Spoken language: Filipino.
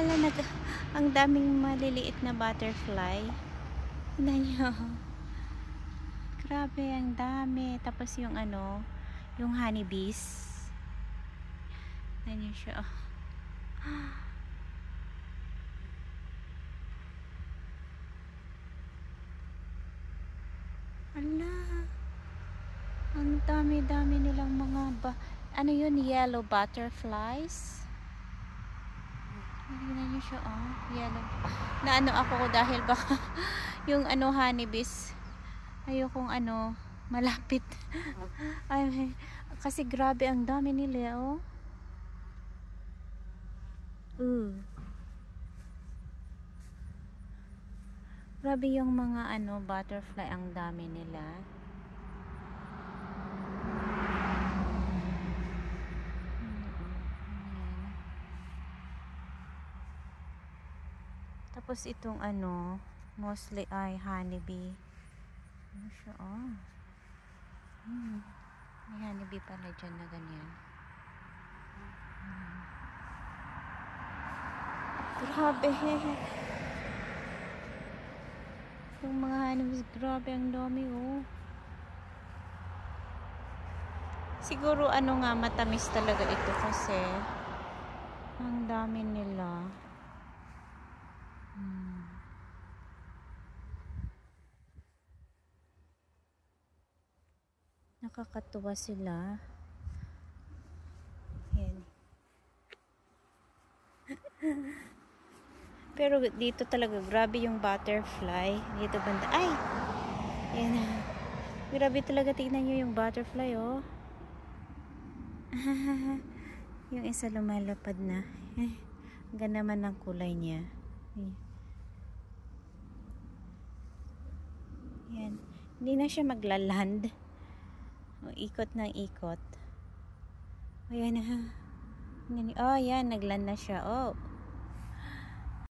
Hala, ang daming maliliit na butterfly. Tignan nyo. Grabe, ang dami. Tapos yung ano, yung honeybees. Tignan nyo siya. Hala. Ang dami-dami nilang mga ano yun, yellow butterflies. Tignan nyo siya, oh. Yellow. Na ano ako dahil baka yung ano honeybees. Ayokong ano, malapit. Ay, kasi grabe ang dami nila, oh. Grabe yung mga ano, butterfly, ang dami nila. Tapos itong ano, mostly ay honeybee. Ano siya, oh. May honeybee pala dyan na ganyan. Grabe. Yung mga honeybees, grabe ang dami, oh. Siguro ano nga, matamis talaga ito kasi ang dami nila. Nakakatuwa sila. Yan. Pero dito talaga grabe yung butterfly. Dito banda. Ay! Yan. Grabe talaga, tignan nyo yung butterfly, oh. Yung isa lumalapad na. Ang ganda naman ng kulay niya. Yan. Hindi na siya maglaland. Ikot ng ikot. Ayan na. Oh, yan. Nagland na siya. Oh.